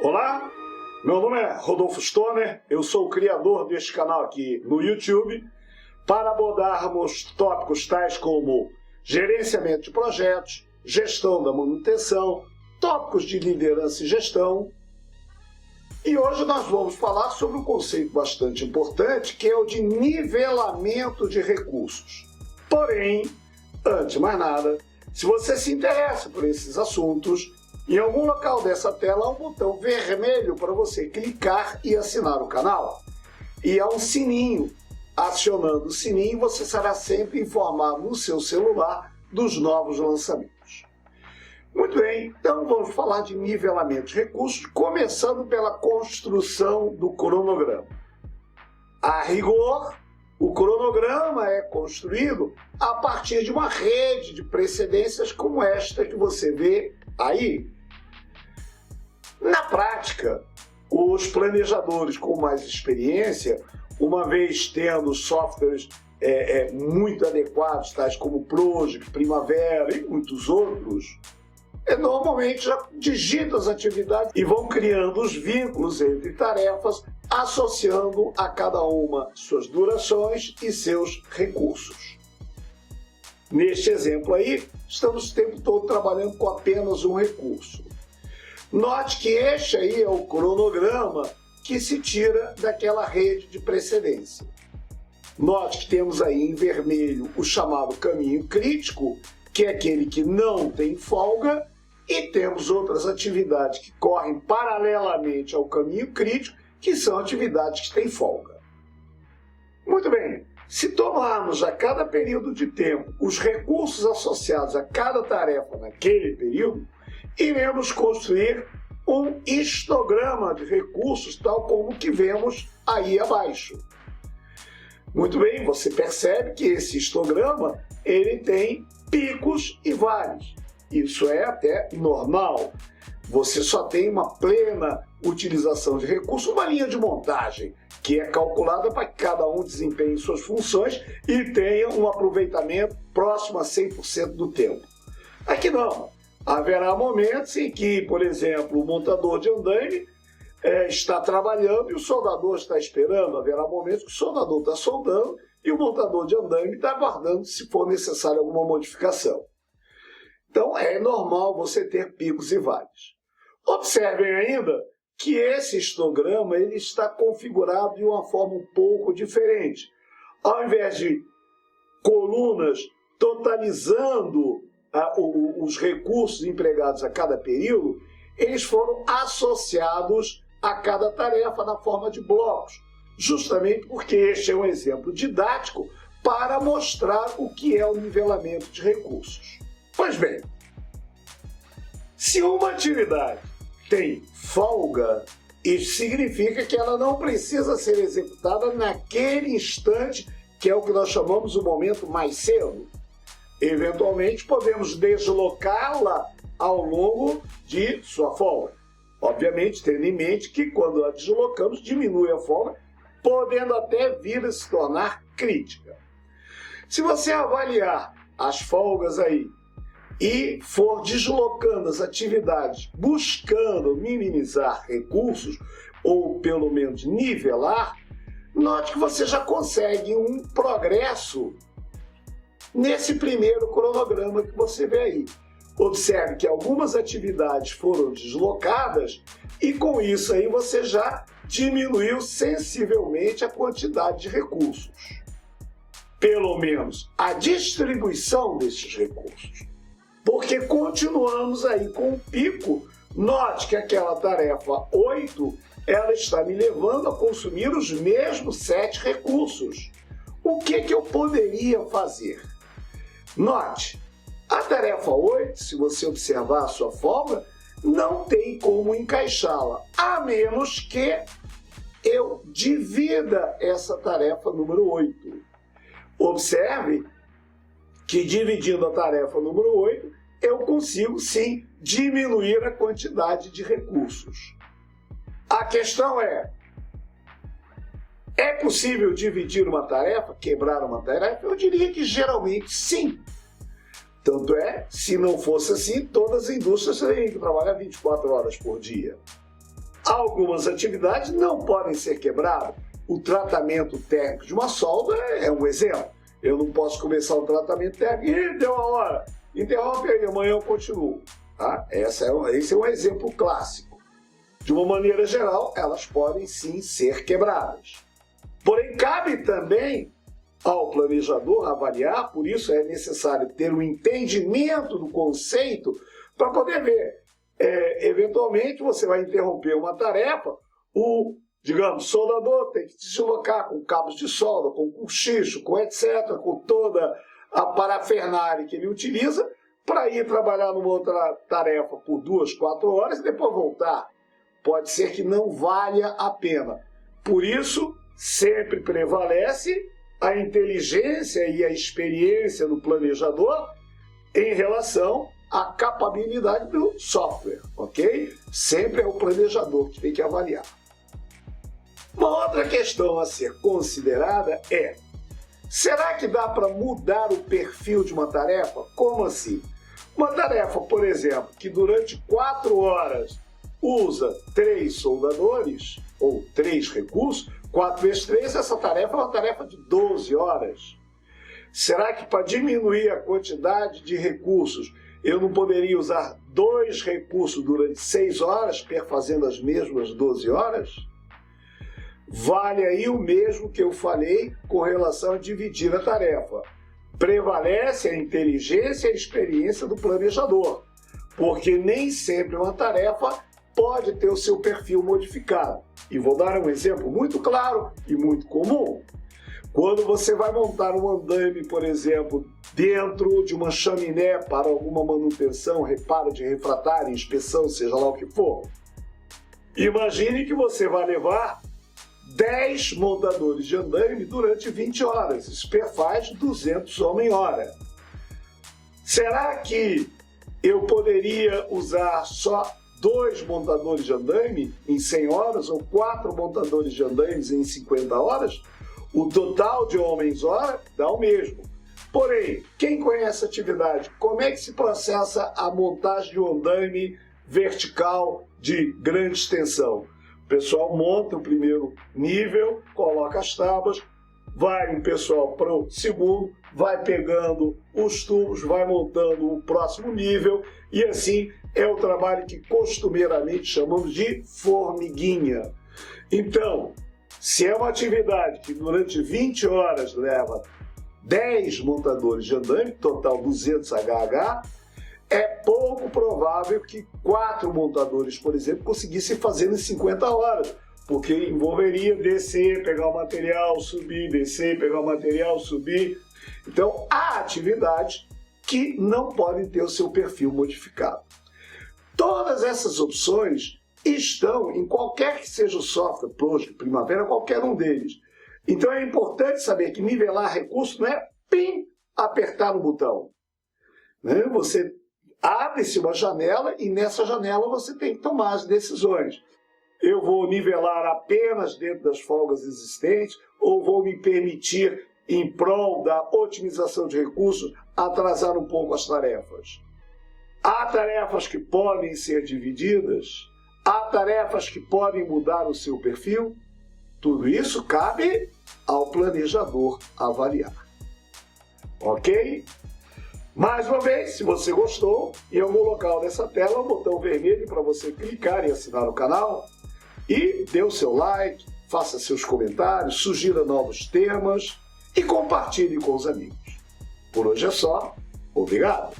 Olá, meu nome é Rodolfo Stoner, eu sou o criador deste canal aqui no YouTube para abordarmos tópicos tais como gerenciamento de projetos, gestão da manutenção, tópicos de liderança e gestão. E hoje nós vamos falar sobre um conceito bastante importante que é o de nivelamento de recursos. Porém, antes de mais nada, se você se interessa por esses assuntos, em algum local dessa tela há um botão vermelho para você clicar e assinar o canal. E há um sininho. Acionando o sininho, você será sempre informado no seu celular dos novos lançamentos. Muito bem, então vamos falar de nivelamento de recursos, começando pela construção do cronograma. A rigor, o cronograma é construído a partir de uma rede de precedências como esta que você vê aí. Na prática, os planejadores com mais experiência, uma vez tendo softwares muito adequados, tais como Project, Primavera e muitos outros, normalmente já digitam as atividades e vão criando os vínculos entre tarefas, associando a cada uma suas durações e seus recursos. Neste exemplo aí, estamos o tempo todo trabalhando com apenas um recurso. Note que este aí é o cronograma que se tira daquela rede de precedência. Note que temos aí em vermelho o chamado caminho crítico, que é aquele que não tem folga, e temos outras atividades que correm paralelamente ao caminho crítico, que são atividades que têm folga. Muito bem, se tomarmos a cada período de tempo os recursos associados a cada tarefa naquele período, iremos construir um histograma de recursos, tal como o que vemos aí abaixo. Muito bem, você percebe que esse histograma ele tem picos e vales. Isso é até normal. Você só tem uma plena utilização de recursos, uma linha de montagem, que é calculada para que cada um desempenhe suas funções e tenha um aproveitamento próximo a 100% do tempo. Aqui não. Haverá momentos em que, por exemplo, o montador de andaime está trabalhando e o soldador está esperando. Haverá momentos que o soldador está soldando e o montador de andaime está aguardando se for necessário alguma modificação. Então é normal você ter picos e vales. Observem ainda que esse histograma ele está configurado de uma forma um pouco diferente. Ao invés de colunas totalizando os recursos empregados a cada período, eles foram associados a cada tarefa na forma de blocos, justamente porque este é um exemplo didático para mostrar o que é o nivelamento de recursos. Pois bem, se uma atividade tem folga, isso significa que ela não precisa ser executada naquele instante, que é o que nós chamamos o momento mais cedo. Eventualmente, podemos deslocá-la ao longo de sua folga. Obviamente, tendo em mente que quando a deslocamos, diminui a folga, podendo até vir a se tornar crítica. Se você avaliar as folgas aí e for deslocando as atividades, buscando minimizar recursos, ou pelo menos nivelar, note que você já consegue um progresso nesse primeiro cronograma que você vê aí. Observe que algumas atividades foram deslocadas e com isso aí você já diminuiu sensivelmente a quantidade de recursos. Pelo menos a distribuição desses recursos. Porque continuamos aí com um pico. Note que aquela tarefa 8, ela está me levando a consumir os mesmos 7 recursos. O que eu poderia fazer? Note, a tarefa 8, se você observar a sua folga, não tem como encaixá-la, a menos que eu divida essa tarefa número 8. Observe que dividindo a tarefa número 8, eu consigo sim diminuir a quantidade de recursos. A questão é possível dividir uma tarefa, quebrar uma tarefa? Eu diria que geralmente sim. Tanto é, se não fosse assim, todas as indústrias teriam que trabalhar 24 horas por dia. Algumas atividades não podem ser quebradas. O tratamento técnico de uma solda é um exemplo. Eu não posso começar o tratamento técnico e deu a hora. Interrompe aí, amanhã eu continuo. Tá? Esse é um exemplo clássico. De uma maneira geral, elas podem sim ser quebradas. Porém, cabe também ao planejador avaliar, por isso é necessário ter um entendimento do conceito para poder ver. Eventualmente, você vai interromper uma tarefa, o, digamos, soldador tem que se deslocar com cabos de solda, com cochicho, com etc., com toda a parafernália que ele utiliza para ir trabalhar numa outra tarefa por 2, 4 horas e depois voltar. Pode ser que não valha a pena. Por isso, sempre prevalece a inteligência e a experiência do planejador em relação à capabilidade do software, ok? Sempre é o planejador que tem que avaliar. Uma outra questão a ser considerada é: será que dá para mudar o perfil de uma tarefa? Como assim? Uma tarefa, por exemplo, que durante 4 horas usa 3 soldadores, ou 3 recursos, 4 vezes 3, essa tarefa é uma tarefa de 12 horas. Será que para diminuir a quantidade de recursos, eu não poderia usar 2 recursos durante 6 horas, perfazendo as mesmas 12 horas? Vale aí o mesmo que eu falei com relação a dividir a tarefa. Prevalece a inteligência e a experiência do planejador, porque nem sempre uma tarefa pode ter o seu perfil modificado. E vou dar um exemplo muito claro e muito comum. Quando você vai montar um andaime, por exemplo, dentro de uma chaminé para alguma manutenção, reparo de refratário, inspeção, seja lá o que for, imagine que você vai levar 10 montadores de andaime durante 20 horas. Isso perfaz 200 homem-hora. Será que eu poderia usar só 2 montadores de andaime em 100 horas ou 4 montadores de andaimes em 50 horas? O total de homens-hora dá o mesmo. Porém, quem conhece a atividade, como é que se processa a montagem de um andaime vertical de grande extensão? O pessoal monta o primeiro nível, coloca as tábuas, vai um pessoal para o segundo, vai pegando os tubos, vai montando o próximo nível, e assim é o trabalho que costumeiramente chamamos de formiguinha. Então, se é uma atividade que durante 20 horas leva 10 montadores de andaime, total 200 HH, é pouco provável que 4 montadores, por exemplo, conseguissem fazer em 50 horas, porque envolveria descer, pegar o material, subir, descer, pegar o material, subir. Então, há atividades que não podem ter o seu perfil modificado. Todas essas opções estão em qualquer que seja o software, Project, Primavera, qualquer um deles. Então é importante saber que nivelar recurso não é apertar no botão. Você abre-se uma janela e nessa janela você tem que tomar as decisões. Eu vou nivelar apenas dentro das folgas existentes ou vou me permitir, em prol da otimização de recursos, atrasar um pouco as tarefas. Há tarefas que podem ser divididas, há tarefas que podem mudar o seu perfil. Tudo isso cabe ao planejador avaliar. Ok? Mais uma vez, se você gostou, em algum local dessa tela, o botão vermelho para você clicar e assinar o canal. E dê o seu like, faça seus comentários, sugira novos temas e compartilhe com os amigos. Por hoje é só. Obrigado!